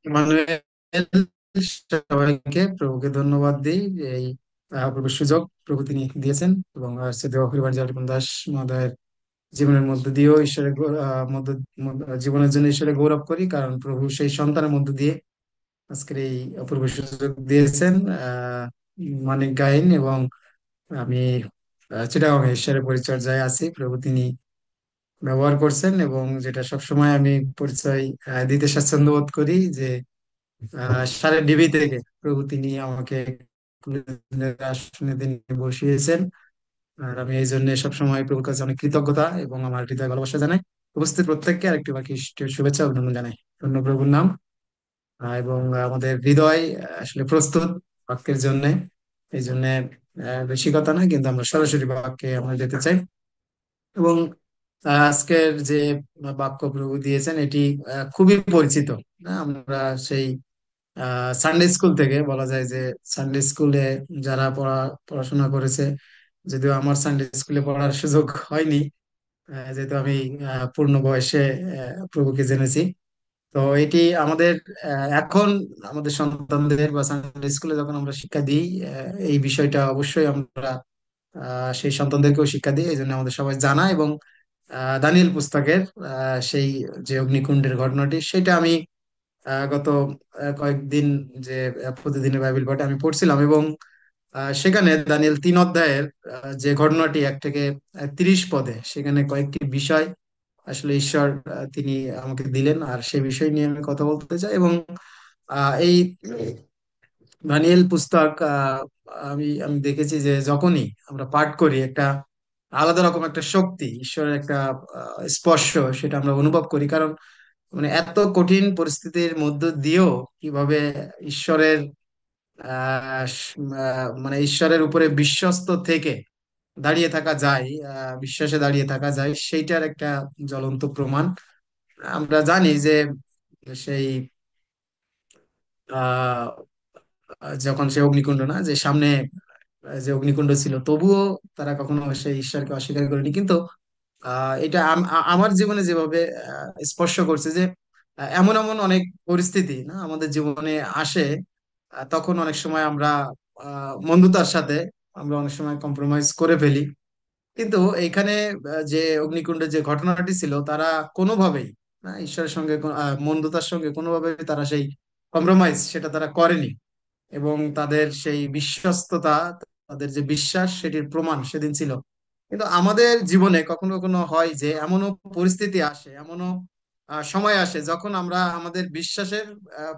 Emmanuel, সবাইকে প্রভুকে ধন্যবাদ দিই যে এই অপূর্ব সুযোগ প্রভু তিনি দিয়েছেন, এবং শ্রদ্ধেয় পরিবার জালিকুন দাস মহোদয়ের জীবনের মধ্য দিয়েও ঈশ্বরের জীবনের জন্য ঈশ্বরের গৌরব করি, কারণ প্রভু সেই সন্তানের মধ্য দিয়ে আজকের এই অপূর্ব সুযোগ দিয়েছেন। মানিক গাইন এবং আমি চিটাগং ঈশ্বরের পরিচর্যায় আছি, প্রভু তিনি ব্যবহার করছেন, এবং যেটা সবসময় আমি পরিচয় দিতে স্বাচ্ছন্দ্য বোধ করি যে সাড়ে ডিবি থেকে প্রভু তিনি আমাকে আসনে তিনি বসিয়েছেন। আর আমি এই জন্য সবসময় প্রভুর কাছে অনেক কৃতজ্ঞতা এবং আমার হৃদয় ভালোবাসা জানাই। উপস্থিত প্রত্যেককে আরেকটি বাকি শুভেচ্ছা অভিনন্দন জানাই ধন্য প্রভুর নাম। এবং আমাদের হৃদয় আসলে প্রস্তুত বাক্যের জন্য। এই জন্য বেশি কথা না, কিন্তু আমরা সরাসরি বাক্যে আমরা যেতে চাই। এবং আজকের যে বাক্য প্রভু দিয়েছেন এটি খুবই পরিচিত। আমরা সেই সানডে স্কুল থেকে বলা যায় যে সানডে স্কুলে যারা পড়াশোনা করেছে, যদিও আমার সানডে স্কুলে পড়ার সুযোগ হয়নি, যেহেতু আমি পূর্ণ বয়সে প্রভুকে জেনেছি। তো এটি আমাদের এখন আমাদের সন্তানদের বা সানডে স্কুলে যখন আমরা শিক্ষা দিই, এই বিষয়টা অবশ্যই আমরা সেই সন্তানদেরকেও শিক্ষা দিই, এই জন্য আমাদের সবাই জানা। এবং দানিয়েল পুস্তকের সেই যে অগ্নিকুণ্ডের ঘটনাটি, সেটা আমি গত কয়েকদিন যে প্রতিদিনের বাইবেল পাঠে আমি পড়ছিলাম, এবং সেখানে দানিয়েল 3 অধ্যায়ের যে ঘটনাটি 1 থেকে 30 পদে, সেখানে কয়েকটি বিষয় আসলে ঈশ্বর তিনি আমাকে দিলেন, আর সেই বিষয় নিয়ে আমি কথা বলতে চাই। এবং এই দানিয়েল পুস্তক আমি আমি দেখেছি যে যখনই আমরা পাঠ করি, একটা আলাদা রকম একটা শক্তি, ঈশ্বরের একটা স্পর্শ, সেটা আমরা অনুভব করি। কারণ মানে এত কঠিন পরিস্থিতির মধ্য দিয়েও কিভাবে ঈশ্বরের মানে ঈশ্বরের উপরে বিশ্বস্ত থেকে দাঁড়িয়ে থাকা যায়, বিশ্বাসে দাঁড়িয়ে থাকা যায়, সেইটার একটা জ্বলন্ত প্রমাণ। আমরা জানি যে সেই আহ যখন সে অগ্নিকুণ্ড, না যে সামনে যে অগ্নিকুণ্ড ছিল, তবুও তারা কখনো সেই ঈশ্বরকে অস্বীকার করেনি। কিন্তু এটা আমার জীবনে যেভাবে স্পর্শ করছে যে এমন এমন অনেক পরিস্থিতি না আমাদের জীবনে আসে, তখন অনেক সময় আমরা বন্ধুতার সাথে আমরা অনেক সময় কম্প্রোমাইজ করে ফেলি। কিন্তু এইখানে যে অগ্নিকুণ্ডের যে ঘটনাটি ছিল, তারা কোনোভাবেই ঈশ্বরের সঙ্গে বন্ধুতার সঙ্গে কোনোভাবেই তারা সেই কম্প্রোমাইজ সেটা তারা করেনি। এবং তাদের সেই বিশ্বস্ততা, তাদের যে বিশ্বাস, সেটির প্রমাণ সেদিন ছিল। কিন্তু আমাদের জীবনে কখনো কখনো হয় যে এমনও পরিস্থিতি আসে, এমনও সময় আসে যখন আমরা আমাদের বিশ্বাসের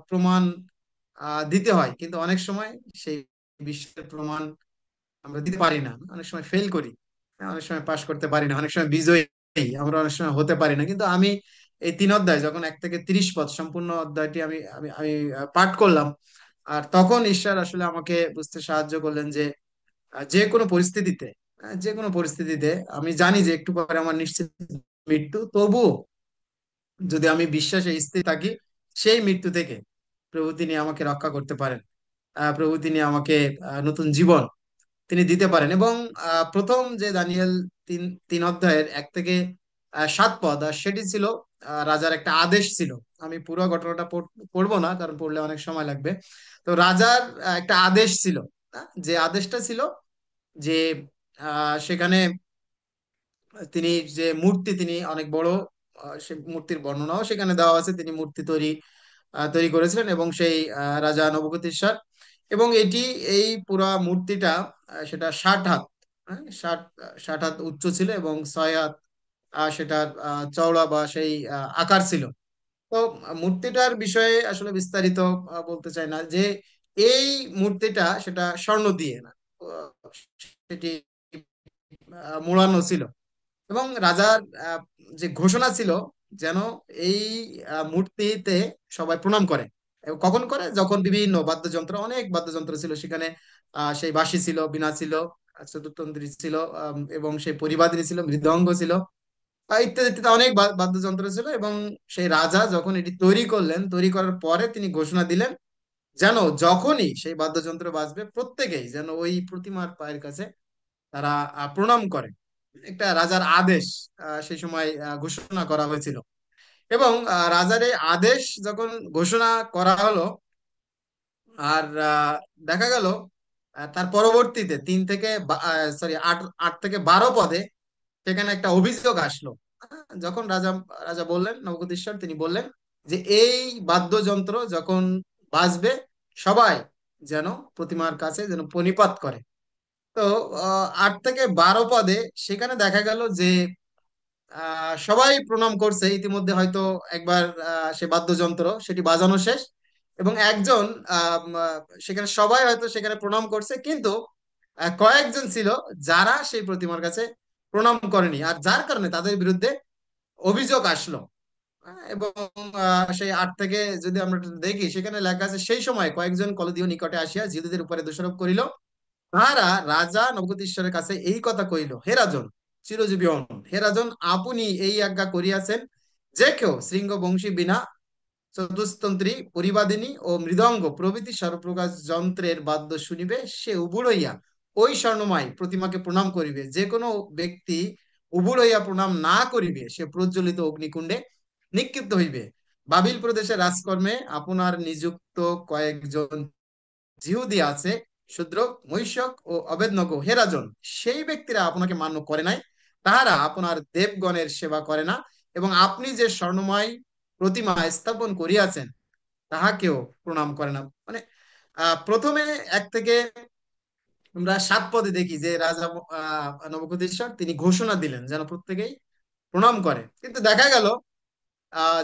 প্রমাণ দিতে হয়, কিন্তু অনেক সময় সেই বিশ্বাসের প্রমাণ আমরা দিতে পারি না, অনেক সময় ফেল করি। অনেক সময় পাশ করতে পারি না, অনেক সময় বিজয়ী আমরা অনেক সময় হতে পারি না। কিন্তু আমি এই 3 অধ্যায় যখন 1 থেকে 30 পদ সম্পূর্ণ অধ্যায়টি আমি আমি আমি পাঠ করলাম, আর তখন ঈশ্বর আসলে আমাকে বুঝতে সাহায্য করলেন যে যে কোনো পরিস্থিতিতে, যে কোনো পরিস্থিতিতে আমি জানি যে একটু পরে আমার নিশ্চিত মৃত্যু, তবুও যদি আমি বিশ্বাসে স্থির থাকি, সেই মৃত্যু থেকে প্রভু তিনি আমাকে রক্ষা করতে পারেন। প্রভু তিনি আমাকে নতুন জীবন তিনি দিতে পারেন। এবং প্রথম যে দানিয়েল তিন 3 অধ্যায়ের 1 থেকে 7 পদ, আর সেটি ছিল রাজার একটা আদেশ ছিল। আমি পুরো ঘটনাটা পড়বো না, কারণ পড়লে অনেক সময় লাগবে। তো রাজার একটা আদেশ ছিল, যে আদেশটা ছিল যে সেখানে তিনি যে মূর্তি, তিনি অনেক বড়, সে মূর্তির বর্ণনাও সেখানে দেওয়া আছে। তিনি মূর্তি তৈরি করেছিলেন, এবং সেই রাজা নবুকদনেছর। এবং এই পুরা মূর্তিটা সেটা 60 হাত, 60 হাত উচ্চ ছিল, এবং 6 হাত সেটার চওড়া বা সেই আকার ছিল। তো মূর্তিটার বিষয়ে আসলে বিস্তারিত বলতে চাই না, যে এই মূর্তিটা সেটা স্বর্ণ দিয়ে না, সেটি মোড়ানো ছিল। এবং রাজার আহ, যে ঘোষণা ছিল যেন এই মূর্তিতে সবাই প্রণাম করে। এবং কখন করে, যখন বিভিন্ন বাদ্যযন্ত্র, অনেক বাদ্যযন্ত্র ছিল সেখানে, সেই বাঁশি ছিল, বীণা ছিল, চতুরতন্ত্রী ছিল, এবং সেই পরিবাদিনী ছিল, মৃদঙ্গ ছিল, ইত্যাদি ইত্যাদি অনেক বাদ্যযন্ত্র ছিল। এবং সেই রাজা যখন এটি তৈরি করলেন, তৈরি করার পরে তিনি ঘোষণা দিলেন যেন যখনই সেই বাদ্যযন্ত্র বাজবে, প্রত্যেকেই যেন ওই প্রতিমার পায়ের কাছে তারা প্রণাম করে। একটা রাজার আদেশ সেই সময় ঘোষণা করা হয়েছিল। এবং রাজার এই আদেশ যখন ঘোষণা করা হলো, আর দেখা গেল তার পরবর্তীতে 8 8 থেকে 12 পদে সেখানে একটা অভিযোগ আসলো। যখন রাজা বললেন, নবুকদ্নেচ্ছর তিনি বললেন যে এই বাদ্যযন্ত্র যখন বাজবে, সবাই যেন প্রতিমার কাছে যেন প্রণিপাত করে। তো 8 থেকে 12 পদে সেখানে দেখা গেল যে সবাই প্রণাম করছে ইতিমধ্যে, হয়তো একবার সে বাদ্যযন্ত্র সেটি বাজানো শেষ, এবং একজন সেখানে সবাই হয়তো সেখানে প্রণাম করছে, কিন্তু কয়েকজন ছিল যারা সেই প্রতিমার কাছে প্রণাম করেনি, আর যার কারণে তাদের বিরুদ্ধে অভিযোগ আসলো। এবং সেই 8 থেকে যদি আমরা একটু দেখি, সেখানে লেখা আছে, সেই সময় কয়েকজন কলদীয় নিকটে আসিয়া জিহুদীদের উপরে দোষারোপ করিল। তাহারা রাজা নবগোত্রেশ্বরের কাছে এই কথা কইল, হে রাজন, চিরজীবী হন, হে রাজন, আপনি এই আজ্ঞা করিয়াছেন যে কেউ শৃঙ্গ বংশী বিনা, চতুস্তন্ত্রী, পরিবাদিনী ও মৃদঙ্গ প্রভৃতি সর্বপ্রকার যন্ত্রের বাদ্য শুনিবে, সে উবুড় হইয়া ওই স্বর্ণময় প্রতিমাকে প্রণাম করিবে। যে কোনো ব্যক্তি উবুড় হইয়া প্রণাম না করিবে, সে প্রজ্বলিত অগ্নিকুণ্ডে নিক্ষিপ্ত হইবে। বাবিল প্রদেশের রাজকর্মে আপনার নিযুক্ত কয়েকজন জিহুদি আছে, শূদ্রক, মৈশক ও অবেদনগ, হে রাজন, সেই ব্যক্তিরা আপনাকে মান্য করে নাই, তাহারা আপনার দেবগণের সেবা করে না, এবং আপনি যে স্বর্ণময় প্রতিমা স্থাপন করিয়াছেন তাহাকেও প্রণাম করে না। মানে প্রথমে 1 থেকে আমরা 7 পদে দেখি যে রাজা নবুকদ্নেচ্ছর তিনি ঘোষণা দিলেন যেন প্রত্যেকেই প্রণাম করে, কিন্তু দেখা গেল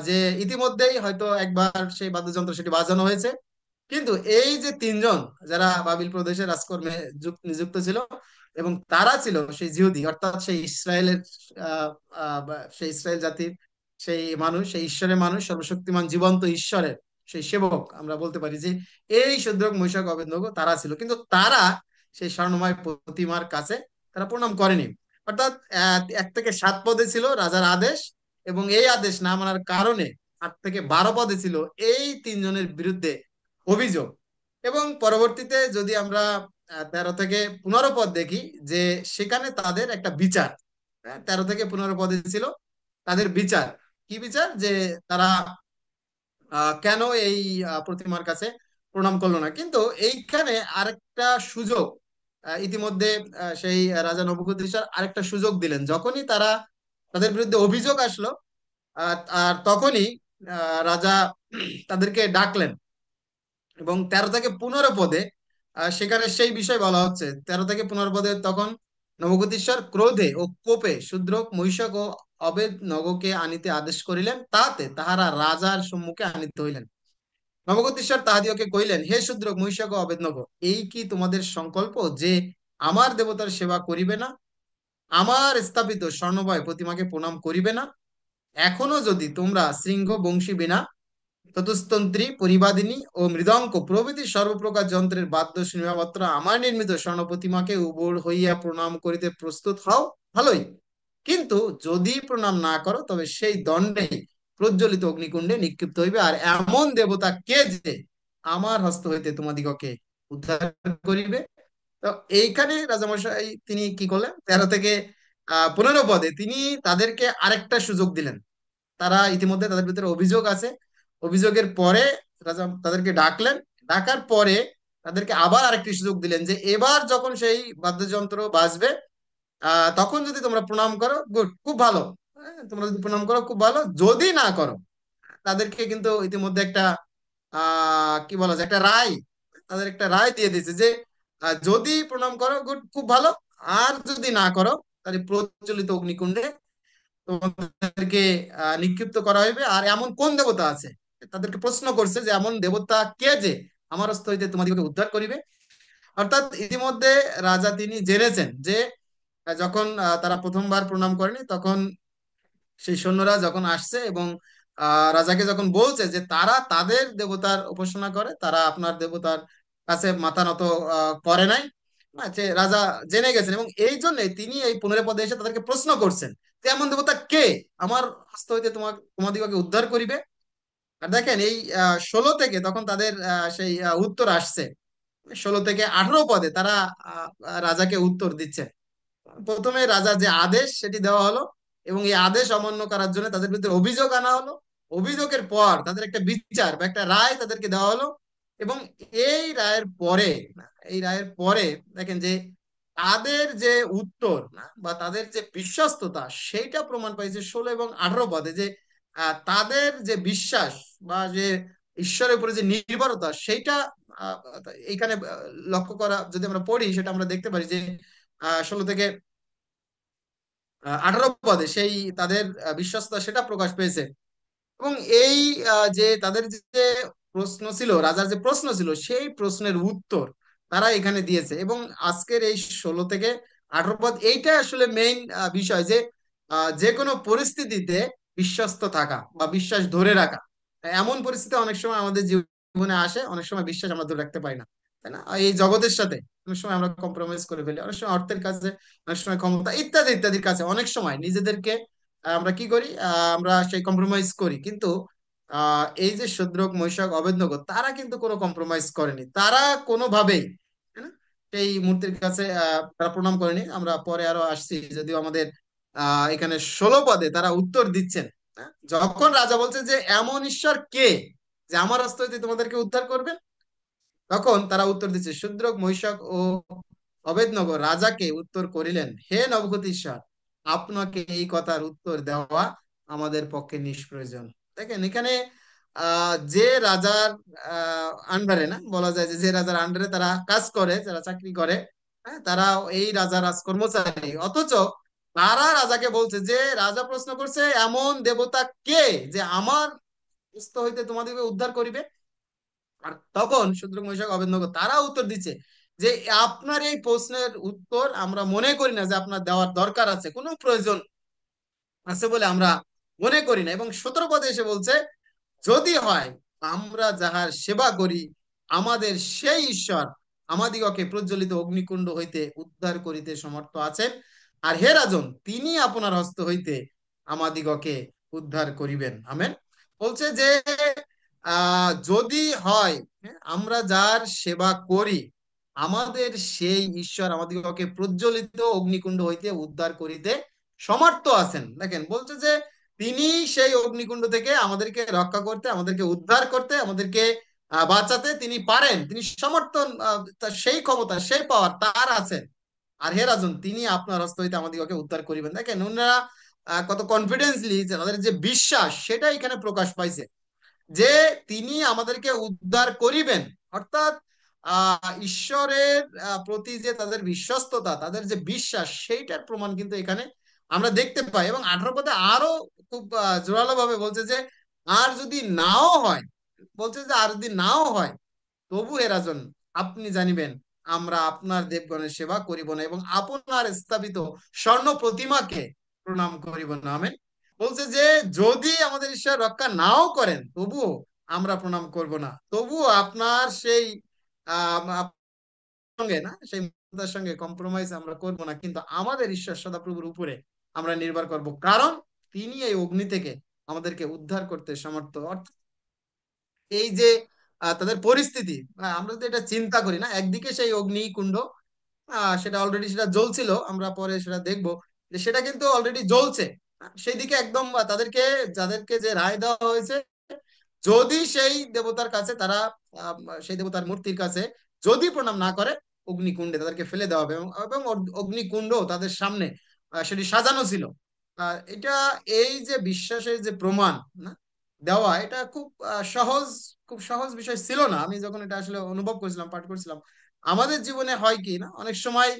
যে ইতিমধ্যেই হয়তো একবার সেই বাদ্যযন্ত্র সেটি বাজানো হয়েছে, কিন্তু এই যে তিনজন যারা বাবিল প্রদেশের রাজকর্মে নিযুক্ত ছিল, এবং তারা ছিল সেই জিহুদি, অর্থাৎ সেই ইসরায়েলের সেই ইসরায়েল জাতির সেই মানুষ, সেই ঈশ্বরের মানুষ, সর্বশক্তিমান জীবন্ত ঈশ্বরের সেই সেবক, আমরা বলতে পারি যে এই শূদ্রক, মৈশক, অবেদনগ তারা ছিল, কিন্তু তারা সেই স্বর্ণময় প্রতিমার কাছে তারা প্রণাম করেনি। অর্থাৎ 1 থেকে 7 পদে ছিল রাজার আদেশ, এবং এই আদেশ না মানার কারণে 8 থেকে 12 পদে ছিল এই তিনজনের বিরুদ্ধে অভিযোগ। এবং পরবর্তীতে যদি আমরা 13 থেকে 15 পদ দেখি, যে সেখানে তাদের একটা বিচার, 13 থেকে 15 পদে ছিল তাদের বিচার। কি বিচার? যে তারা কেন এই প্রতিমার কাছে প্রণাম করলো না। কিন্তু এইখানে আরেকটা সুযোগ ইতিমধ্যে সেই রাজা নবুকদ্নেচ্ছর আরেকটা সুযোগ দিলেন, যখনই তারা তাদের বিরুদ্ধে অভিযোগ আসলো, আর তখনই রাজা তাদেরকে ডাকলেন। এবং 13 থেকে 15 পদে সেখানে সেই বিষয় বলা হচ্ছে। 13 থেকে 15 পদে তখন নবগোত্রেশ্বর ক্রোধে ও কোপে শূদ্রক, মহিষক ও অবেদনগকে আনিতে আদেশ করিলেন, তাহাতে তাহারা রাজার সম্মুখে আনিত হইলেন। নবগোত্রেশ্বর তাহাদিগকে কহিলেন, হে শূদ্রক, মহিষক ও অবেদনগ, এই কি তোমাদের সংকল্প যে আমার দেবতার সেবা করিবে না, আমার স্থাপিত স্বর্ণময় প্রতিমাকে প্রণাম করিবে না? এখনো যদি তোমরা শৃঙ্গ বংশী বিনা, চতুস্তন্ত্রী, পরিবাদিনী ও মৃদঙ্গ প্রভৃতি সর্বপ্রকার যন্ত্রের বাদ্য শুনিবামাত্র আমার নির্মিত স্বর্ণ প্রতিমাকে উবড় হইয়া প্রণাম করিতে প্রস্তুত হও, ভালোই। কিন্তু যদি প্রণাম না করো, তবে সেই দণ্ডে প্রজ্বলিত অগ্নিকুণ্ডে নিক্ষিপ্ত হইবে। আর এমন দেবতা কে যে আমার হস্ত হইতে তোমাদিগকে উদ্ধার করিবে? তো এইখানে রাজামশাই তিনি কি করলেন, 13 থেকে 15 পদে তিনি তাদেরকে আরেকটা সুযোগ দিলেন। তারা ইতিমধ্যে তাদের ভিতরে অভিযোগ আছে, অভিযোগের পরে রাজা তাদেরকে ডাকলেন। ডাকার পরে তাদেরকে আবার আরেকটি সুযোগ দিলেন, যে এবার যখন সেই বাদ্যযন্ত্র বাজবে, তখন যদি তোমরা প্রণাম করো, গুড, খুব ভালো। তোমরা যদি প্রণাম করো, খুব ভালো। যদি না করো, তাদেরকে কিন্তু ইতিমধ্যে একটা কি বলা যায়, একটা রায়, তাদের একটা রায় দিয়ে দিয়েছে যে যদি প্রণাম করো, গুড, খুব ভালো। আর যদি না করো, তাহলে প্রজ্বলিত অগ্নিকুণ্ডে তোমাদেরকে নিক্ষিপ্ত করা হইবে। আর এমন কোন দেবতা আছে, তাদেরকে প্রশ্ন করছে যে এমন দেবতা কে যে আমার হস্ত হইতে তোমাদেরকে উদ্ধার করিবে। অর্থাৎ ইতিমধ্যে রাজা তিনি জেনেছেন যে যখন তারা প্রথমবার প্রণাম করেনি, তখন সেই সৈন্যরা যখন আসছে এবং রাজাকে যখন বলছে যে তারা তাদের দেবতার উপাসনা করে, তারা আপনার দেবতার কাছে মাথা নত করে নাই, না, যে রাজা জেনে গেছেন, এবং এই জন্য তিনি এই 15 পদে এসে তাদেরকে প্রশ্ন করছেন যে এমন দেবতা কে আমার হস্ত হইতে তোমাদিগকে উদ্ধার করিবে। আর দেখেন এই 16 থেকে তখন তাদের সেই উত্তর আসছে। 16 থেকে 18 পদে তারা রাজাকে উত্তর দিচ্ছে। প্রথমে রাজার যে আদেশ সেটি দেওয়া হলো, এবং এই আদেশ অমান্য করার জন্য তাদের বিরুদ্ধে অভিযোগ আনা হলো। অভিযোগের পর তাদের একটা বিচার বা একটা রায় তাদেরকে দেওয়া হলো। এবং এই রায়ের পরে, এই রায়ের পরে দেখেন যে তাদের যে উত্তর বা তাদের যে বিশ্বস্ততা, সেইটা প্রমাণ পাইছে 16 এবং 18 পদে, যে তাদের যে বিশ্বাস বা যে ঈশ্বরের উপরে যে নির্ভরতা, সেইটা আহ, এইখানে লক্ষ্য করা, যদি আমরা পড়ি সেটা আমরা দেখতে পারি যে 16 থেকে 18 পদে সেই তাদের বিশ্বস্ততা সেটা প্রকাশ পেয়েছে। এবং এই যে তাদের যে প্রশ্ন ছিল, রাজার যে প্রশ্ন ছিল, সেই প্রশ্নের উত্তর তারা এখানে দিয়েছে। এবং আজকের এই 16 থেকে 18 পদ, এইটা আসলে মেইন বিষয়, যে যে কোনো পরিস্থিতিতে বিশ্বস্ত থাকা বা বিশ্বাস ধরে রাখা। এমন পরিস্থিতি অনেক সময় আমাদের জীবনে আসে, অনেক সময় বিশ্বাস আমরা ধরে রাখতে পারি না, তাই না? এই জগতের সাথে অনেক সময় আমরা কম্প্রোমাইজ করে ফেলি, অনেক সময় অর্থের কাছে, অনেক সময় ক্ষমতা, ইত্যাদি ইত্যাদির কাছে অনেক সময় নিজেদেরকে আমরা কি করি, আমরা সেই কম্প্রোমাইজ করি। কিন্তু এই যে শূদ্রক, মৈশক, অবেদনগর, তারা কিন্তু কোনো কম্প্রোমাইজ করেনি, তারা কোনোভাবেই, তাই না, সেই মূর্তির কাছে তারা প্রণাম করেনি। আমরা পরে আরো আসছি, যদিও আমাদের এখানে 16 পদে তারা উত্তর দিচ্ছেন। হ্যাঁ? যখন রাজা বলছে যে এমন ঈশ্বর কে, যে আমার হস্ত হইতে তোমাদেরকে উদ্ধার করবেন, তখন তারা উত্তর দিচ্ছে, শূদ্রক, মৈশক ও অবেদনগর রাজাকে উত্তর করিলেন, হে নবগতীশ্বর, আপনাকে এই কথার উত্তর দেওয়া আমাদের পক্ষে নিষ্প্রয়োজন। দেখেন এখানে যে রাজার আন্ডারে, না বলা যায় যে যে রাজার আন্ডারে তারা কাজ করে, যারা চাকরি করে, হ্যাঁ, তারা এই রাজার রাজকর্মচারী, অথচ তারা রাজাকে বলছে যে, রাজা প্রশ্ন করছে এমন দেবতা কে যে আমার হস্ত হইতে তোমাদেরকে উদ্ধার করিবে। আর তখন শূদ্র, মৈশাক, অবেদনগর তারা উত্তর দিচ্ছে যে আপনার এই প্রশ্নের উত্তর আমরা মনে করি না যে আপনার দেওয়ার দরকার আছে, কোনো প্রয়োজন আছে বলে আমরা মনে করি না। এবং 17 পদে এসে বলছে, যদি হয় আমরা যাহার সেবা করি, আমাদের সেই ঈশ্বর আমাদিগকে প্রজ্বলিত অগ্নিকুণ্ড হইতে উদ্ধার করিতে সমর্থ আছেন, আর হে রাজন, তিনি আপনার হস্ত হইতে আমাদিগকে উদ্ধার করিবেন। আমেন। বলছে যে যদি হয়, হ্যাঁ, আমরা যার সেবা করি, আমাদের সেই ঈশ্বর আমাদিগকে প্রজ্বলিত অগ্নিকুণ্ড হইতে উদ্ধার করিতে সমর্থ আছেন। দেখেন বলছে যে তিনি সেই অগ্নিকুণ্ড থেকে আমাদেরকে রক্ষা করতে, আমাদেরকে উদ্ধার করতে, আমাদেরকে বাঁচাতে তিনি পারেন, তিনি সমর্থন, সেই ক্ষমতা, সেই পাওয়ার তার আছে। আর হে রাজন, তিনি আপনার হস্ত হইতে আমাদিগকে উদ্ধার করিবেন। দেখেন ওনারা কত কনফিডেন্সলি, তাদের যে বিশ্বাস সেটা এখানে প্রকাশ পাইছে, যে তিনি আমাদেরকে উদ্ধার করিবেন। অর্থাৎ ঈশ্বরের প্রতি যে তাদের বিশ্বস্ততা, তাদের যে বিশ্বাস, সেইটার প্রমাণ কিন্তু এখানে আমরা দেখতে পাই। এবং 18 পদে আরো খুব জোরালো ভাবে বলছে যে আর যদি নাও হয়, বলছে যে আর যদি নাও হয়, তবু হে রাজন, আপনি জানিবেন আমরা আপনার দেবগণের সেবা করিব না এবং আপনার স্থাপিত স্বর্ণ প্রতিমাকে প্রণাম করিব না। আমেন। বলছে যে যদি আমাদের ঈশ্বর রক্ষা নাও করেন, তবুও আমরা প্রণাম করব না, তবুও আপনার সেই সঙ্গে, না সেই মমতার সঙ্গে কম্প্রোমাইজ আমরা করব না, কিন্তু আমাদের ঈশ্বর সদাপ্রভুর উপরে আমরা নির্ভর করব, কারণ তিনি এই অগ্নি থেকে আমাদেরকে উদ্ধার করতে সমর্থ। অর্থাৎ এই যে তাদের পরিস্থিতি, আমরা যদি এটা চিন্তা করি, না একদিকে সেই অগ্নিকুণ্ড, সেটা অলরেডি সেটা জ্বলছিল, আমরা পরে সেটা দেখবো যে সেটা কিন্তু অলরেডি জ্বলছে। সেই দিকে একদম তাদেরকে, যাদেরকে যে রায় দেওয়া হয়েছে, যদি সেই দেবতার কাছে তারা, আহ, সেই দেবতার মূর্তির কাছে যদি প্রণাম না করে, অগ্নিকুণ্ডে তাদেরকে ফেলে দেওয়া হবে। এবং এবং অগ্নিকুণ্ড তাদের সামনে সেটি সাজানো ছিল। এটা, এই যে বিশ্বাসের যে প্রমাণ, না দেওয়া, এটা খুব সহজ, খুব সহজ বিষয় ছিল না। আমি যখন এটা আসলে অনুভব করছিলাম, পাঠ করছিলাম, আমাদের জীবনে হয় কি না, অনেক সময়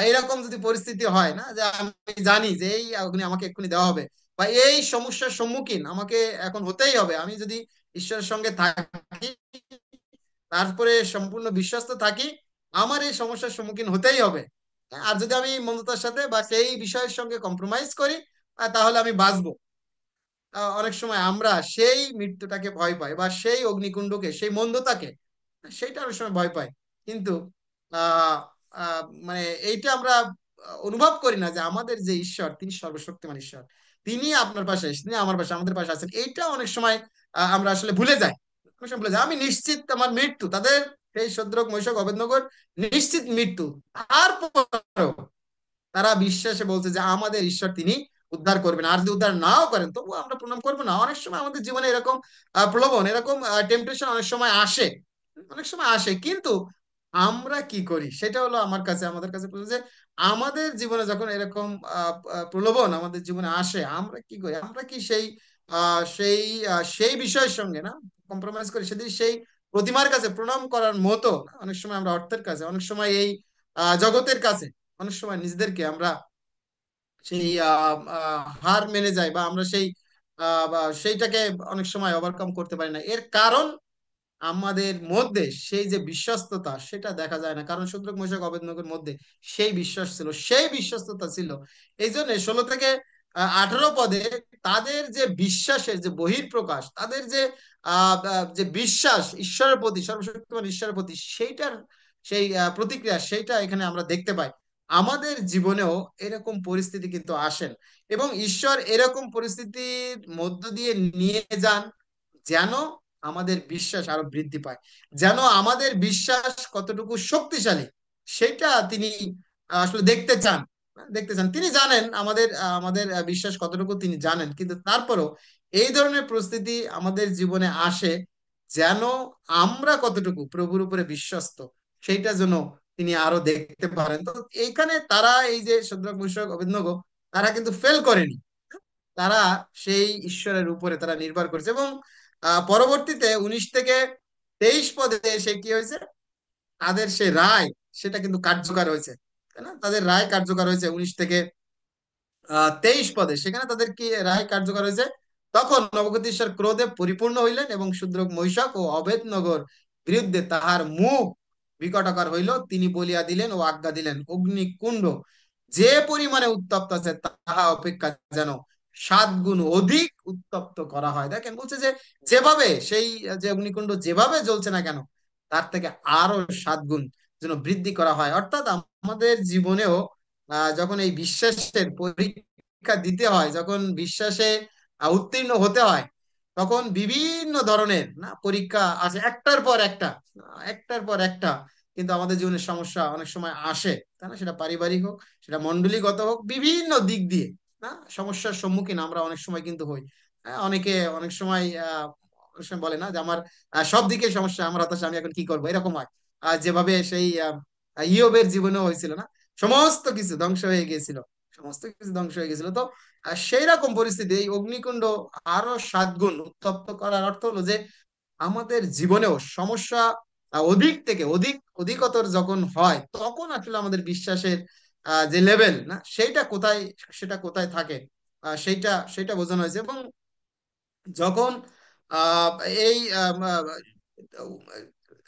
এরকম যদি পরিস্থিতি হয়, না যে আমি জানি যে এই অগ্নি আমাকে এক্ষুনি দেওয়া হবে, বা এই সমস্যার সম্মুখীন আমাকে এখন হতেই হবে, আমি যদি ঈশ্বরের সঙ্গে থাকি, তারপরে সম্পূর্ণ বিশ্বস্ত থাকি, আমার এই সমস্যার সম্মুখীন হতেই হবে। আর যদি আমি মন্দতার সাথে বা সেই বিষয়ের সঙ্গে কম্প্রোমাইজ করি, তাহলে আমি বাঁচবো। অনেক সময় আমরা সেই মৃত্যুটাকে ভয় পাই, বা সেই অগ্নিকুণ্ডকে, সেই মন্দতাকে, সেইটা অনেক সময় ভয় পাই। কিন্তু আহ মানে এইটা আমরা অনুভব করি না যে আমাদের যে ঈশ্বর, তিনি সর্বশক্তিমান ঈশ্বর, তিনি আপনার পাশে, তিনি আমার পাশে, আমাদের পাশে আছেন। এইটা অনেক সময় আমরা আসলে ভুলে যাই। অনেক সময় ভুলে যাই, আমি নিশ্চিত আমার মৃত্যু, তাদের এই শূদ্রক, মৈশক, অবেদনগর নিশ্চিত মৃত্যু, তারপরেও তারা বিশ্বাসে বলছে যে আমাদের ঈশ্বর তিনি উদ্ধার করবেন, আর যদি উদ্ধার নাও করেন তবু আমরা প্রণাম করবো না। অনেক সময় আমাদের জীবনে এরকম প্রলোভন, এরকম টেম্পটেশন অনেক সময় আসে, অনেক সময় আসে, কিন্তু আমরা কি করি সেটা হলো আমার কাছে, আমাদের কাছে প্রশ্ন যে আমাদের জীবনে যখন এরকম প্রলোভন আমাদের জীবনে আসে, আমরা কি করি? আমরা কি সেই বিষয়ের সঙ্গে না কম্প্রোমাইজ করি, সেদিন সেই প্রতিমার কাছে প্রণাম করার মতো না? অনেক সময় আমরা অর্থের কাছে, অনেক সময় এই জগতের কাছে, অনেক সময় নিজেদেরকে আমরা সেই হার মেনে যাই, বা আমরা বা সেইটাকে অনেক সময় ওভারকাম করতে পারি না। এর কারণ আমাদের মধ্যে সেই যে বিশ্বস্ততা সেটা দেখা যায় না। কারণ শূদ্রক মৈশক অবেদনগরের মধ্যে সেই বিশ্বাস ছিল, সেই বিশ্বস্ততা ছিল। এই জন্য 16 থেকে 18 পদে তাদের যে বিশ্বাসের যে বহিঃপ্রকাশ, তাদের যে বিশ্বাস ঈশ্বরের প্রতি, সর্বশক্তিমান ঈশ্বরের প্রতি, সেইটার প্রতিক্রিয়া, সেইটা এখানে আমরা দেখতে পাই। আমাদের জীবনেও এরকম পরিস্থিতি কিন্তু আসেন, এবং ঈশ্বর এরকম পরিস্থিতির মধ্য দিয়ে নিয়ে যান যেন আমাদের বিশ্বাস আরো বৃদ্ধি পায়, যেন আমাদের বিশ্বাস কতটুকু শক্তিশালী সেটা তিনি আসলে দেখতে চান। তিনি জানেন আমাদের বিশ্বাস কতটুকু তিনি জানেন, কিন্তু তারপরও এই ধরনের পরিস্থিতি আমাদের জীবনে আসে যেন আমরা কতটুকু প্রভুর উপরে বিশ্বস্ত সেইটা যেন তিনি আরো দেখতে পারেন। তো এইখানে তারা এই যে শদ্রক মিশক অবেদনগো, তারা কিন্তু ফেল করেনি, তারা সেই ঈশ্বরের উপরে তারা নির্ভর করেছে। এবং পরবর্তীতে 19 থেকে 23 পদে সে কি হয়েছে, তাদের সে রায় সেটা কিন্তু কার্যকর হয়েছে, তাই না? তাদের রায় কার্যকর হয়েছে 19 থেকে 23 পদে, সেখানে তাদের কি রায় কার্যকর হয়েছে, তখন নবগতিশ্বর ক্রোধে পরিপূর্ণ হইলেন এবং শূদ্রক মহিষক ও অবেদনগর বিরুদ্ধে তাহার মুখ বিকটাকার হইল। তিনি বলিয়া দিলেন ও আজ্ঞা দিলেন, অগ্নিকুণ্ড যে পরিমাণে উত্তপ্ত আছে তাহা অপেক্ষা যেন 7 গুণ অধিক উত্তপ্ত করা হয়। দেখেন বলছে যে যেভাবে যে অগ্নিকুণ্ড যেভাবে জ্বলছে না কেন, তার থেকে আরো 7 গুণ যেন বৃদ্ধি করা হয়। অর্থাৎ আমাদের জীবনেও যখন এই বিশ্বাসের পরীক্ষা দিতে হয়, যখন বিশ্বাসে উত্তীর্ণ হতে হয়, তখন বিভিন্ন ধরনের না পরীক্ষা আসে, একটার পর একটা। কিন্তু আমাদের জীবনে সমস্যা অনেক সময় আসে, তাই না? সেটা পারিবারিক হোক, সেটা মণ্ডলীগত হোক, বিভিন্ন দিক দিয়ে না সমস্যার সম্মুখীন আমরা অনেক সময় কিন্তু হই। অনেকে অনেক সময় বলে না যে আমার সব দিকে সমস্যা, আমার হতাশা, আমি এখন কি করবো, এরকম হয়। যেভাবে ইয়োবের জীবনেও হয়েছিল না, সমস্ত কিছু ধ্বংস হয়ে গিয়েছিল, সমস্ত কিছু ধ্বংস হয়ে গেছিল। তো সেই রকম পরিস্থিতি এই অগ্নিকুণ্ড আরো 7 গুণ উত্তপ্ত করার অর্থ হলো যে আমাদের জীবনেও সমস্যা অধিকতর যখন হয়, তখন আসলে আমাদের বিশ্বাসের যে লেভেল না সেটা কোথায় থাকে, সেইটা বোঝানো হয়েছে। এবং যখন আহ, এই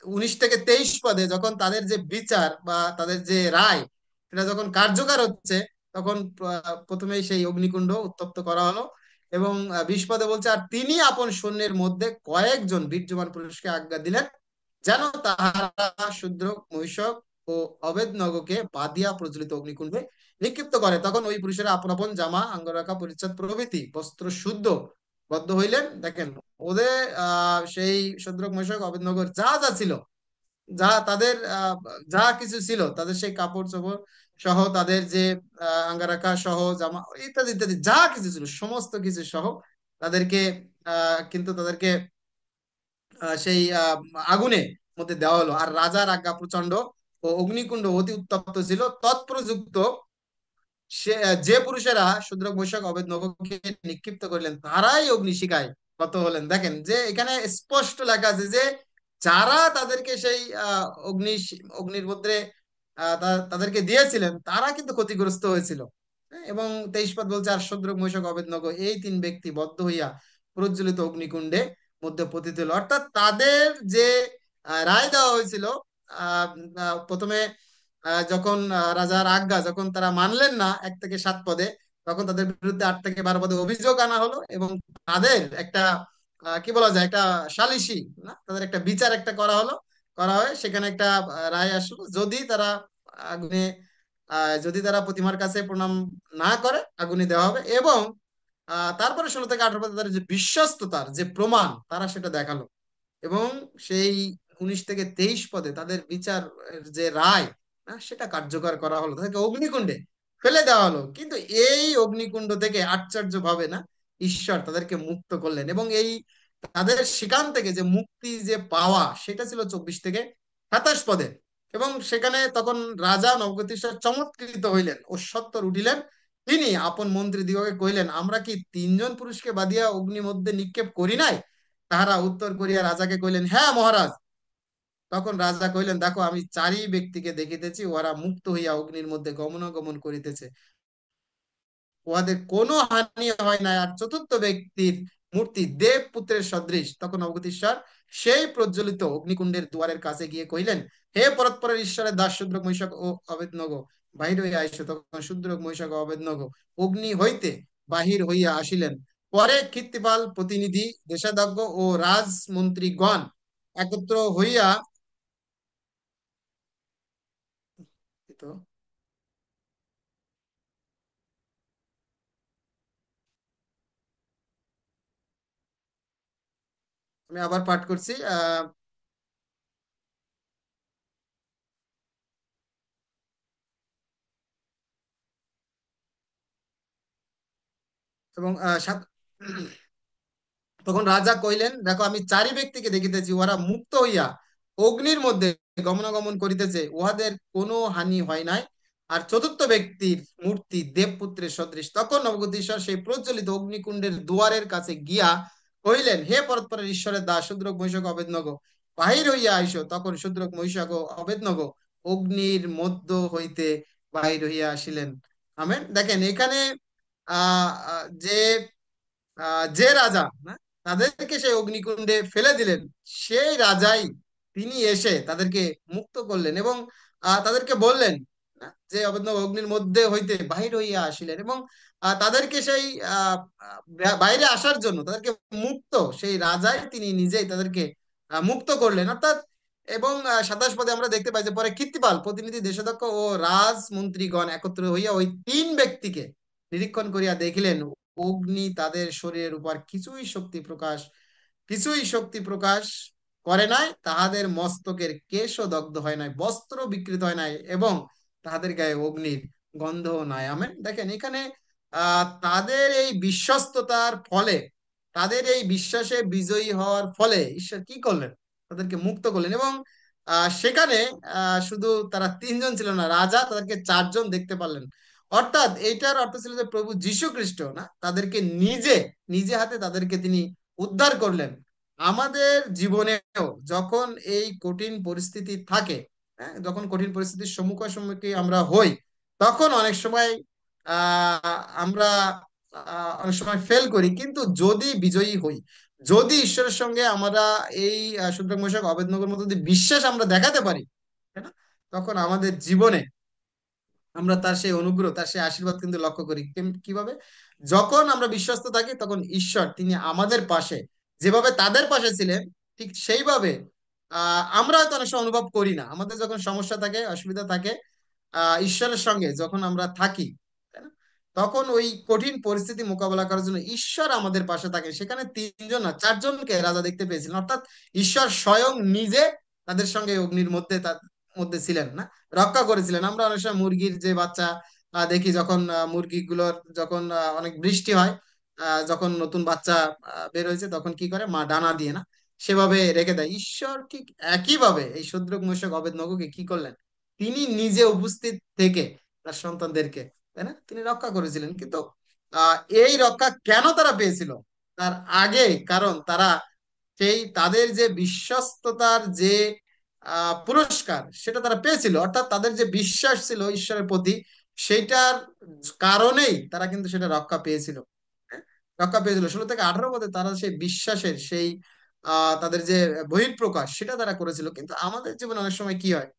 19 থেকে 23 পদে যখন তাদের যে বিচার বা তাদের যে রায় সেটা যখন কার্যকর হচ্ছে, তখন প্রথমেই সেই অগ্নিকুণ্ড উত্তপ্ত করা হলো। এবং 20 পদে বলছে, আর তিনি আপন সৈন্যের মধ্যে কয়েকজন বীর্যবান পুরুষকে আজ্ঞা দিলেন যেন তাহারা শূদ্র মহিষক ও অবেদনগকে বাঁধিয়া প্রজ্বলিত অগ্নিকুণ্ডে নিক্ষিপ্ত করে। তখন ওই পুরুষেরা আপন আপন জামা, আঙ্গরাখা, পরিচ্ছদ প্রভৃতি বস্ত্র শুদ্ধ বদ্ধ হইলেন। দেখেন ওদের সেই শূদ্রক মহিষক অবেদনগর যা যা ছিল, তাদের যা কিছু ছিল, তাদের সেই কাপড় চোপড় সহ, তাদের যে আঙ্গারাখা সহ, জামা ইত্যাদি ইত্যাদি যা কিছু ছিল, সমস্ত কিছু সহ তাদেরকে কিন্তু তাদেরকে সেই আগুনের মধ্যে দেওয়া হলো। আর রাজার আজ্ঞা প্রচন্ড ও অগ্নিকুণ্ড অতি উত্তপ্ত ছিল। তৎপ্রযুক্ত যে পুরুষেরা শূদ্র বৈশাখ অবেদ নগরকে নিক্ষিপ্ত করলেন তারাই অগ্নিশিখায় কত হলেন। দেখেন যে এখানে স্পষ্ট লেখা আছে যে যারা তাদেরকে সেই অগ্নির মধ্যে তাদেরকে দিয়েছিলেন তারা কিন্তু ক্ষতিগ্রস্ত হয়েছিল। হ্যাঁ, এবং 23 পদ বলছে, আর শূদ্র মৈশক অবেদ নগর এই 3 ব্যক্তি বদ্ধ হইয়া প্রজ্বলিত অগ্নিকুণ্ডে মধ্যে পতিত হলো। অর্থাৎ তাদের যে রায় দেওয়া হয়েছিল, আহ প্রথমে যখন রাজার আজ্ঞা যখন তারা মানলেন না 1 থেকে 7 পদে, তখন তাদের বিরুদ্ধে 8 থেকে 12 পদে অভিযোগ আনা হলো, এবং তাদের একটা কি বলা যায়, একটা সালিসি না, তাদের একটা বিচার একটা করা হয়। সেখানে একটা রায় আসলো, আগুনে যদি তারা প্রতিমার কাছে প্রণাম না করে আগুনে দেওয়া হবে। এবং তারপরে 16 থেকে 18 পদে তাদের যে বিশ্বস্ততার যে প্রমাণ তারা সেটা দেখালো। এবং সেই 19 থেকে 23 পদে তাদের বিচার যে রায় সেটা কার্যকর করা হলো, তাদেরকে অগ্নিকুণ্ডে ফেলে দেওয়া হলো, কিন্তু এই অগ্নিকুণ্ড থেকে আশ্চর্য ভাবে না ঈশ্বর তাদেরকে মুক্ত করলেন। এবং এই তাদের সেখান থেকে যে মুক্তি যে পাওয়া, সেটা ছিল 24 থেকে 27 পদে। এবং সেখানে তখন রাজা নবপ্রতিষ্ঠা চমৎকৃত হইলেন ও সত্তর উঠিলেন। তিনি আপন মন্ত্রী দিগকে কহিলেন, আমরা কি তিনজন পুরুষকে বাঁধিয়া অগ্নি মধ্যে নিক্ষেপ করি নাই? তাহারা উত্তর করিয়া রাজাকে কহিলেন, হ্যাঁ মহারাজ। তখন রাজা কহিলেন, দেখো আমি চারি ব্যক্তিকে দেখিতেছি, ওরা মুক্ত হইয়া অগ্নির মধ্যে গমনাগমন করিতেছে, উহাদের কোনো হানি হয় না। আর চতুর্থ ব্যক্তির মূর্তি দেবপুত্রের সদৃশ। তখন অবগতীশ্বর সেই প্রজ্বলিত অগ্নিকুণ্ডের দুয়ারের কাছে গিয়ে কহিলেন, হে পরৎপরের ঈশ্বরের দাস শূদ্রক মহিষক ও অবেদনগ, বাহির হইয়া আইস। তখন শূদ্রক মহিষক ও অবেদনগ অগ্নি হইতে বাহির হইয়া আসিলেন। পরে কীর্তিপাল প্রতিনিধি, দেশাধ্যক্ষ ও রাজমন্ত্রীগণ একত্র হইয়া, তো আমি আবার পাঠ করছি। এবং তখন রাজা কহিলেন, দেখো আমি চারি ব্যক্তিকে দেখিতেছি, উহারা মুক্ত হইয়া অগ্নির মধ্যে গমনাগমন করিতেছে, উহাদের কোনো হানি হয় নাই। আর চতুর্থ ব্যক্তির মূর্তি দেবপুত্রের সদৃশ। তখন নবগতীশ্বর সেই প্রজ্বলিত অগ্নিকুণ্ডের দুয়ারের কাছে গিয়া কহিলেন, হে পরৎপরের ঈশ্বরের দাস শূদ্রক মহিষক অবেদনগ, বাহির হইয়া আইসো। তখন শূদ্রক মহিষক ও অবেদনগ অগ্নির মধ্য হইতে বাহির হইয়া আসিলেন। আমেন। দেখেন এখানে যে যে রাজা না তাদেরকে সেই অগ্নিকুণ্ডে ফেলে দিলেন, সেই রাজাই তিনি এসে তাদেরকে মুক্ত করলেন। এবং তাদেরকে বললেন না, যে অবন্য অগ্নির মধ্যে হইতে বাহির হইয়া আসিলেন। এবং তাদেরকে সেই আহ, বাইরে আসার জন্য তাদেরকে মুক্ত সেই রাজাই তিনি নিজেই তাদেরকে মুক্ত করলেন, অর্থাৎ। এবং 27 পদে আমরা দেখতে পাই যে পরে কীর্তিপাল প্রতিনিধি, দেশাধ্যক্ষ ও রাজমন্ত্রীগণ একত্র হইয়া ওই তিন ব্যক্তিকে নিরীক্ষণ করিয়া দেখিলেন, অগ্নি তাদের শরীরের উপর কিছুই শক্তি প্রকাশ করে নাই, তাহাদের মস্তকের কেশও দগ্ধ হয় নাই, বস্ত্র বিকৃত হয় নাই, এবং তাহাদের গায়ে অগ্নির গন্ধও নাই। আমেন। দেখেন এখানে তাদের এই বিশ্বস্ততার ফলে, তাদের এই বিশ্বাসে বিজয়ী হওয়ার ফলে ঈশ্বর কি করলেন, তাদেরকে মুক্ত করলেন। এবং সেখানে শুধু তারা তিনজন ছিল না, রাজা তাদেরকে চারজন দেখতে পারলেন। অর্থাৎ এইটার অর্থ ছিল যে প্রভু যীশু খ্রিস্ট না তাদেরকে নিজে নিজে হাতে তাদেরকে তিনি উদ্ধার করলেন। আমাদের জীবনেও যখন এই কঠিন পরিস্থিতি থাকে, হ্যাঁ, যখন কঠিন পরিস্থিতির সম্মুখীন আমরা হই, তখন অনেক সময় আমরা অনেক সময় ফেল করি, কিন্তু যদি বিজয়ী হই, যদি ঈশ্বরের সঙ্গে আমরা এই সুদ্রাং মশাক অবেদনগর মতো যদি বিশ্বাস আমরা দেখাতে পারি, তাই না, তখন আমাদের জীবনে আমরা তার সেই অনুগ্রহ, তার সেই আশীর্বাদ কিন্তু লক্ষ্য করি। কিভাবে? যখন আমরা বিশ্বস্ত থাকি, তখন ঈশ্বর তিনি আমাদের পাশে যেভাবে তাদের পাশে ছিলেন, ঠিক সেইভাবে আমরা হয়তো অনেক সময় অনুভব করি না। আমাদের যখন সমস্যা থাকে, অসুবিধা থাকে, ঈশ্বরের সঙ্গে যখন আমরা থাকি, তাই না, তখন ওই কঠিন পরিস্থিতি মোকাবেলা করার জন্য ঈশ্বর আমাদের পাশে থাকে। সেখানে তিনজন না, চারজনকে রাজা দেখতে পেয়েছিলেন, অর্থাৎ ঈশ্বর স্বয়ং নিজে তাদের সঙ্গে অগ্নির মধ্যে মধ্যে ছিলেন না, রক্ষা করেছিলেন। আমরা অনেক সময় মুরগির যে বাচ্চা দেখি, যখন মুরগিগুলোর যখন অনেক বৃষ্টি হয়, যখন নতুন বাচ্চা বের হয়েছে, তখন কি করে মা ডানা দিয়ে না সেভাবে রেখে দেয়। ঈশ্বর ঠিক একইভাবে এই শূদ্রক মূষক অবেদনগকে কি করলেন, তিনি নিজে উপস্থিত থেকে তার সন্তানদেরকে, তাই না, তিনি রক্ষা করেছিলেন। কিন্তু এই রক্ষা কেন তারা পেয়েছিল তার আগে, কারণ তারা সেই তাদের যে বিশ্বস্ততার যে পুরস্কার সেটা তারা পেয়েছিল, অর্থাৎ তাদের যে বিশ্বাস ছিল ঈশ্বরের প্রতি, সেটার কারণেই তারা কিন্তু সেটা রক্ষা পেয়েছিল। হ্যাঁ? রক্ষা পেয়েছিল 16 থেকে 18 পদে তারা সেই বিশ্বাসের সেই তাদের যে বহিঃপ্রকাশ সেটা তারা করেছিল। কিন্তু আমাদের জীবনে অনেক সময় কি হয়,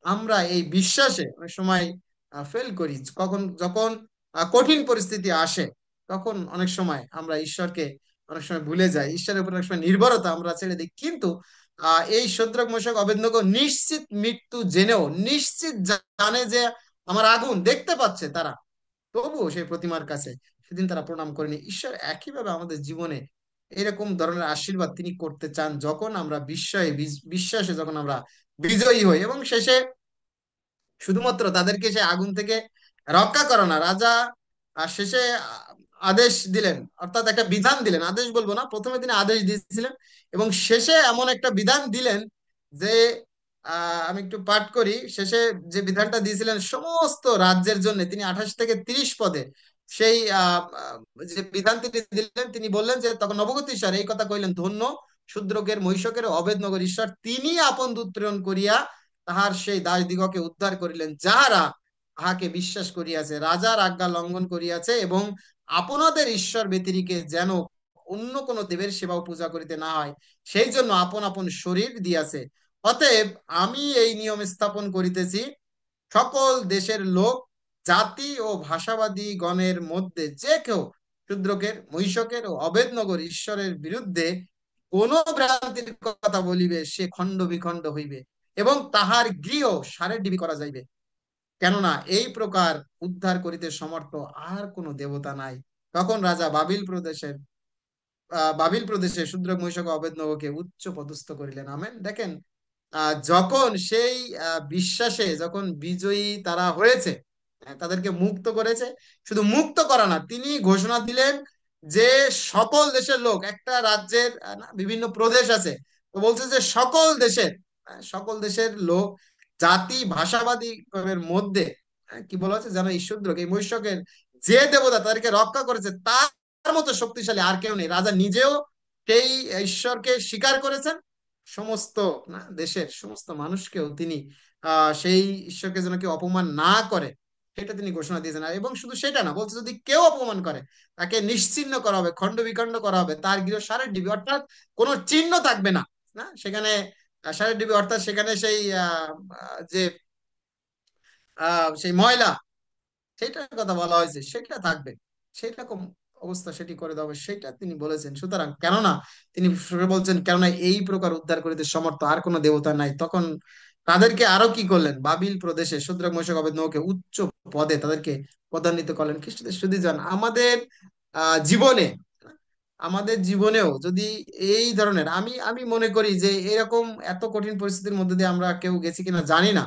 আমরা এই বিশ্বাসে অনেক সময় ফেল করি। কখন যখন কঠিন পরিস্থিতি আসে, তখন অনেক সময় আমরা ঈশ্বরকে অনেক সময় ভুলে যাই, ঈশ্বরের উপর অনেক সময় নির্ভরতা আমরা ছেড়ে দিই। কিন্তু এই শদ্রক মোশক অবেদনগর নিশ্চিত মৃত্যু জেনেও, নিশ্চিত জানে যে আমার আগুন দেখতে পাচ্ছে তারা, তবুও সেই প্রতিমার কাছে সেদিন তারা প্রণাম করেনি। ঈশ্বর একইভাবে আমাদের জীবনে এরকম ধরনের আশীর্বাদ তিনি করতে চান, যখন আমরা বিশ্বাসে যখন আমরা বিজয়ী হই, এবং শেষে শুধুমাত্র তাদেরকে সে আগুন থেকে রক্ষা করো না। রাজা শেষে আদেশ দিলেন, অর্থাৎ একটা বিধান দিলেন, আদেশ বলবো না, প্রথমে তিনি আদেশ দিয়েছিলেন এবং শেষে এমন একটা বিধান দিলেন যে আমি একটু পাঠ করি। শেষে যে বিধানটা দিয়েছিলেন সমস্ত রাজ্যের জন্য, তিনি 28 থেকে 30 পদে সেই যে বিধান তিনি দিলেন, তিনি বললেন যে, তখন নবগত ঈশ্বর এই কথা কইলেন, ধন্য শূদ্রকের মহিষকের অবেদ নগর ঈশ্বর, তিনি আপন দূত প্রেরণ করিয়া তাহার সেই দাসদিগকে উদ্ধার করিলেন, যাহারা তাহাকে বিশ্বাস করিয়াছে, রাজার আজ্ঞা লঙ্ঘন করিয়াছে এবং আপনাদের ঈশ্বর ব্যতিরেকে যেন অন্য কোন দেবের সেবা ও পূজা করিতে না হয়, সেই জন্য আপন আপন শরীর দিয়াছে। অতএব আমি এই নিয়ম স্থাপন করিতেছি, সকল দেশের লোক, জাতি ও ভাষাবাদী গণের মধ্যে যে কেউ শূদ্রকের মহিষকের ও অবেদনগর ঈশ্বরের বিরুদ্ধে কোন ভ্রান্তির কথা বলিবে, সে খণ্ড বিখণ্ড হইবে এবং তাহার গৃহ সারে ডিবি করা যাইবে, কেননা এই প্রকার উদ্ধার করিতে সমর্থ আর কোনো দেবতা নাই। তখন রাজা বাবিল প্রদেশে শূদ্র মহিষক অবেদনগরকে উচ্চ পদস্থ করিলেন। আমেন। দেখেন, যখন সেই বিশ্বাসে যখন বিজয়ী তারা হয়েছে, তাদেরকে মুক্ত করেছে, শুধু মুক্ত করা না, তিনি ঘোষণা দিলেন যে সকল দেশের লোক, একটা রাজ্যের না, বিভিন্ন প্রদেশ আছে, তো বলছে যে সকল দেশের, সকল দেশের লোক, জাতি ভাষাবাদী এর মধ্যে, কি বলা হচ্ছে যেন ঈশ্বরকে, এই মহিষকের যে দেবতা তাদেরকে রক্ষা করেছে, তার মতো শক্তিশালী আর কেউ নেই। রাজা নিজেও সেই ঈশ্বরকে স্বীকার করেছেন, সমস্ত না দেশের সমস্ত মানুষকেও তিনি সেই ঈশ্বরকে যেন কেউ অপমান না করে সেটা তিনি ঘোষণা দিয়েছেন। আর এবং শুধু সেটা না, বলছে যদি কেউ অপমান করে তাকে নিশ্চিহ্ন করা হবে, খণ্ড বিখণ্ড করা হবে, তার গৃহ সারের ডিবি, অর্থাৎ কোনো চিহ্ন থাকবে না। না সেখানে সারের ডিবি, অর্থাৎ সেখানে সেই যে সেই ময়লা, সেটার কথা বলা হয়েছে, সেটা থাকবে, সেরকম অবস্থা সেটি করে দেওয়া হবে, সেটা তিনি বলেছেন। সুতরাং কেননা তিনি বলছেন, কেননা এই প্রকার উদ্ধার করিতে সমর্থ আর কোনো দেবতা নাই। তখন তাদেরকে আরো কি করলেন, বাবিল প্রদেশে শূদ্রক মশক অবেদনকে উচ্চ পদে তাদেরকে পদান্বিত করলেন। খ্রিস্টদের শুধু যান আমাদের জীবনে, আমাদের জীবনেও যদি এই ধরনের, আমি আমি মনে করি যে এরকম এত কঠিন পরিস্থিতির মধ্যে দিয়ে আমরা কেউ গেছি কিনা জানি না,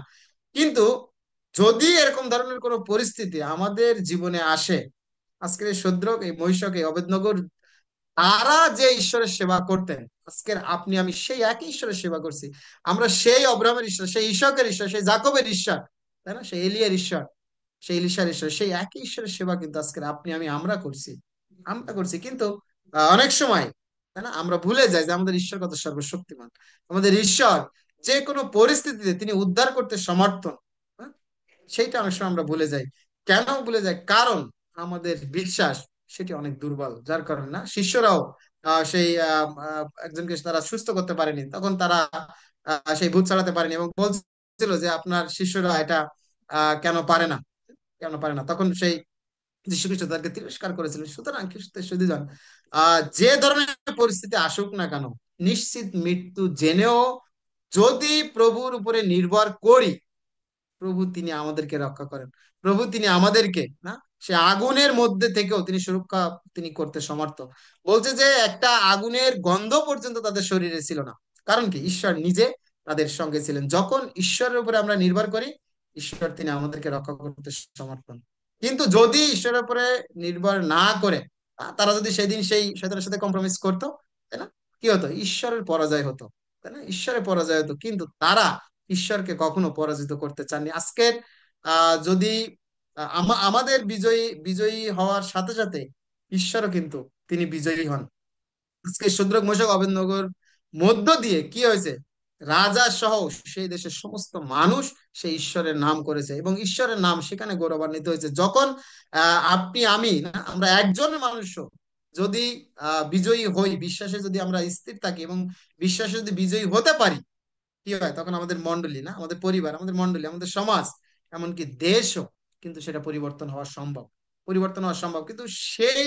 কিন্তু যদি এরকম ধরনের কোনো পরিস্থিতি আমাদের জীবনে আসে, আজকের এই শূদ্রক, এই মহিষক, এই অবেদনগর, তারা যে ঈশ্বরের সেবা করতেন, আজকের আপনি আমি সেই একই ঈশ্বরের সেবা করছি। আমরা সেই অব্রাহামের ঈশ্বর, সেই ইসকের ঈশ্বর, সেই জাকবের ঈশ্বর, তাই না, সেই এলিয়ার ঈশ্বর, সেই ইলিশার ঈশ্বর, সেই একই ঈশ্বরের সেবা কিন্তু আজকের আপনি আমি আমরা করছি। কিন্তু অনেক সময়, তাই না, আমরা ভুলে যাই যে আমাদের ঈশ্বর কত সর্বশক্তিমান। আমাদের ঈশ্বর যে কোনো পরিস্থিতিতে তিনি উদ্ধার করতে সমর্থন। হ্যাঁ? সেইটা অনেক সময় আমরা ভুলে যাই। কেন ভুলে যাই? কারণ আমাদের বিশ্বাস সেটি অনেক দুর্বল, যার কারণে না শিষ্যরাও সেই একজনকে তারা সুস্থ করতে পারেনি, তখন তারা সেই ভূত ছাড়াতে পারেনি এবং বলছিল যে আপনার শিষ্যরা এটা কেন পারে না, তখন সেই যীশু খ্রিস্ট তাদেরকে তিরস্কার করেছিলেন। সুতরাং খ্রিস্টের সুধীজন, যে ধরনের পরিস্থিতি আসুক না কেন, নিশ্চিত মৃত্যু জেনেও যদি প্রভুর উপরে নির্ভর করি, প্রভু তিনি আমাদেরকে রক্ষা করেন। প্রভু তিনি আমাদেরকে না, সে আগুনের মধ্যে থেকেও তিনি সুরক্ষা তিনি করতে সমর্থ। বলছে যে একটা আগুনের গন্ধ পর্যন্ত তাদের শরীরে ছিল না, কারণ কি, ঈশ্বর নিজে তাদের সঙ্গে ছিলেন। যখন ঈশ্বরের উপরে আমরা নির্ভর করি, ঈশ্বর তিনি আমাদেরকে রক্ষা করতে সমর্থন। কিন্তু যদি ঈশ্বরের উপরে নির্ভর না করে তারা যদি সেদিন সেই শয়তানের সাথে কম্প্রোমাইজ করতো, তাই না, কি হতো, ঈশ্বরের পরাজয় হতো, তাই না, ঈশ্বরের পরাজয় হতো। কিন্তু তারা ঈশ্বরকে কখনো পরাজিত করতে চাননি। আজকের যদি আমাদের বিজয়ী বিজয়ী হওয়ার সাথে সাথে ঈশ্বরও কিন্তু তিনি বিজয়ী হন। আজকে শূদ্রক মশক অবেদনগর মধ্য দিয়ে কি হয়েছে, রাজা সহ সেই দেশের সমস্ত মানুষ সেই ঈশ্বরের নাম করেছে এবং ঈশ্বরের নাম সেখানে গৌরবান্বিত হয়েছে। যখন আপনি আমি না, আমরা একজন মানুষও যদি বিজয়ী হই, বিশ্বাসে যদি আমরা স্থির থাকি এবং বিশ্বাসে যদি বিজয়ী হতে পারি, কি হয়, তখন আমাদের মন্ডলী না, আমাদের পরিবার, আমাদের মন্ডলী, আমাদের সমাজ, এমনকি দেশও কিন্তু সেটা পরিবর্তন হওয়া সম্ভব। কিন্তু সেই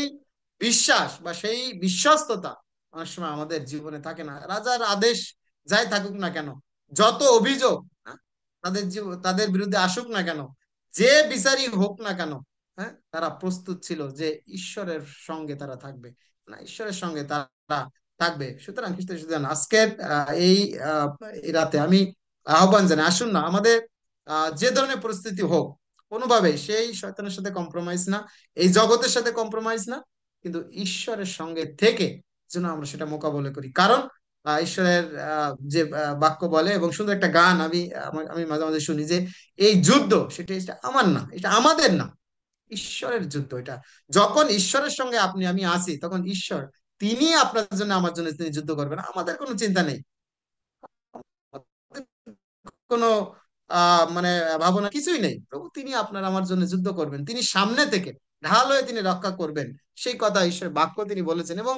বিশ্বাস বা সেই বিশ্বস্ততা অনেক সময় আমাদের জীবনে থাকে না। রাজার আদেশ যাই থাকুক না কেন, যত অভিযোগ তাদের বিরুদ্ধে আসুক না কেন, যে বিচারই হোক না কেন, তারা প্রস্তুত ছিল যে ঈশ্বরের সঙ্গে তারা থাকবে, না, ঈশ্বরের সঙ্গে তারা থাকবে। সুতরাং খ্রিস্ট সুতরাং আজকের এই রাতে আমি আহ্বান জানাই, আসুন না, আমাদের যে ধরনের পরিস্থিতি হোক, কোনোভাবেই সেই শয়তানের সাথে কম্প্রোমাইজ না, এই জগতের সাথে কম্প্রোমাইজ না, কিন্তু ঈশ্বরের সঙ্গে থেকে যেন আমরা সেটা মোকাবেলা করি। কারণ ঈশ্বরের যে বাক্য বলে, এবং সুন্দর একটা গান আমি আমি মাঝে মাঝে শুনি যে এই যুদ্ধ সেটা এটা আমার না, এটা আমাদের না, ঈশ্বরের যুদ্ধ এটা। যখন ঈশ্বরের সঙ্গে আপনি আমি আছি, তখন ঈশ্বর তিনি আপনার জন্য আমার জন্য তিনি যুদ্ধ করবেন, আমাদের কোনো চিন্তা নেই, কোনো মানে ভাবনা কিছুই নেই। প্রভু তিনি আপনার আমার জন্য যুদ্ধ করবেন, তিনি সামনে থেকে ঢাল হয়ে তিনি রক্ষা করবেন, সেই কথা ঈশ্বর বাক্য তিনি বলেছেন। এবং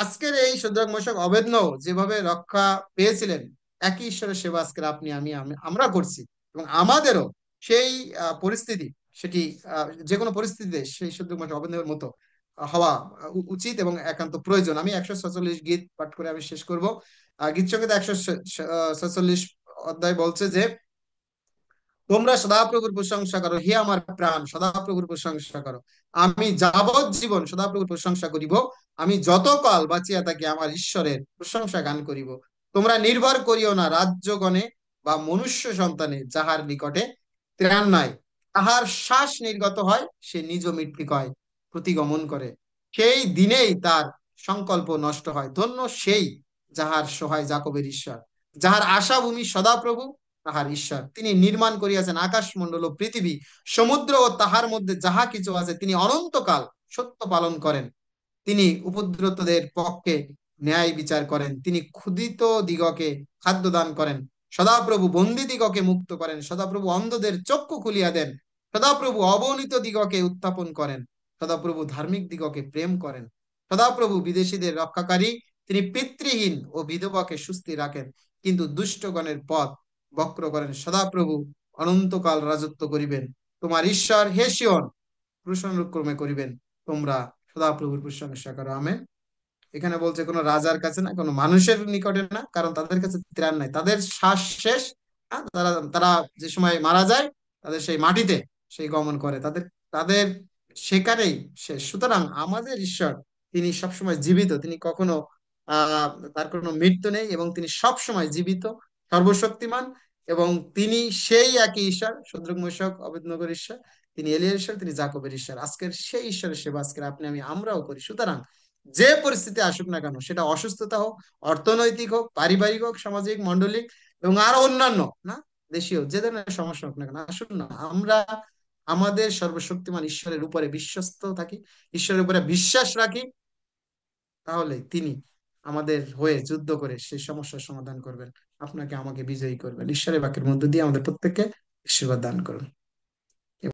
আজকের এই শদ্রক মেশক অবেদনাও যেভাবে রক্ষা পেয়েছিলেন, একই ঈশ্বরের সেবা আজকের আপনি আমরা করছি। এবং আমাদেরও সেই পরিস্থিতি, সেটি যে কোনো পরিস্থিতিতে সেই শদ্রক মেশক অবেদনার মতো হওয়া উচিত এবং একান্ত প্রয়োজন। আমি 146 গীত পাঠ করে আমি শেষ করব। গীত সংহিতা 146 অধ্যায় বলছে যে, তোমরা সদাপ্রভুর প্রশংসা করো, হে আমার প্রাণ সদাপ্রভুর প্রশংসা করো। আমি যাবৎ জীবন সদাপ্রভুর প্রশংসা করিব, আমি যতকাল বাঁচিয়া থাকি আমার ঈশ্বরের প্রশংসা গান করিব। তোমরা নির্ভর করিও না রাজ্যগণে বা মনুষ্য সন্তানে, যাহার নিকটে ত্রাণ নাই। তাহার শ্বাস নির্গত হয়, সে নিজ মৃত্তিকায় প্রতিগমন করে, সেই দিনেই তার সংকল্প নষ্ট হয়। ধন্য সেই যাহার সহায় যাকবের ঈশ্বর, যাহার আশা ভূমি সদাপ্রভু তাহার ঈশ্বর। তিনি নির্মাণ করিয়াছেন আকাশ মণ্ডল ও পৃথিবী, সমুদ্র ও তাহার মধ্যে যাহা কিছু আছে। তিনি অনন্তকাল সত্য পালন করেন, তিনি উপদ্রুতদের পক্ষে ন্যায় বিচার করেন, তিনি ক্ষুধিত দিগকে খাদ্য দান করেন। সদাপ্রভু বন্দী দিগকে মুক্ত করেন, সদাপ্রভু অন্ধদের চক্ষু খুলিয়া দেন, সদাপ্রভু অবনীত দিগকে উত্থাপন করেন, সদাপ্রভু ধার্মিক দিগকে প্রেম করেন। সদাপ্রভু বিদেশীদের রক্ষাকারী, তিনি পিতৃহীন ও বিধবাকে সুস্থি রাখেন, কিন্তু দুষ্টগণের পথ বক্র করেন। সদাপ্রভু অনন্তকাল রাজত্ব করিবেন, তোমার ঈশ্বর হে সিয়ন পুরুষানুক্রমে করিবেন। তোমরা সদাপ্রভুর প্রশংসা করো, আমেন। এখানে বলছে কোনো রাজার কাছে না, কোনো মানুষের নিকটে না, কারণ তাদের কাছে ত্রাণ নাই, তাদের শ্বাস শেষ। তারা তারা যে সময় মারা যায়, তাদের সেই মাটিতে সেই গমন করে, তাদের তাদের সেখানেই শেষ। সুতরাং আমাদের ঈশ্বর তিনি সবসময় জীবিত, তিনি কখনো আহ তার কোনো মৃত্যু নেই, এবং তিনি সবসময় জীবিত, সর্বশক্তিমান। এবং তিনি সেই একই ঈশ্বর, শদ্রক মেশক অবেদনগর ঈশ্বর, তিনি এলিয়ার ঈশ্বর, তিনি জাকবের ঈশ্বর। আজকের সেই ঈশ্বরের সেবা আজকের আপনি আমি আমরাও করি। সুতরাং যে পরিস্থিতি আসুক না কেন, সেটা অসুস্থতা হোক, অর্থনৈতিক হোক, পারিবারিক হোক, সামাজিক, মণ্ডলিক, এবং আরো অন্যান্য, না দেশীয়, যে ধরনের সমস্যা হোক না কেন, আসুন না আমরা আমাদের সর্বশক্তিমান ঈশ্বরের উপরে বিশ্বস্ত থাকি, ঈশ্বরের উপরে বিশ্বাস রাখি। তাহলে তিনি আমাদের হয়ে যুদ্ধ করে সেই সমস্যার সমাধান করবেন, আপনাকে আমাকে বিজয়ী করবেন। ঈশ্বরের বাক্যের মধ্য দিয়ে আমাদের প্রত্যেককে আশীর্বাদ দান করুন।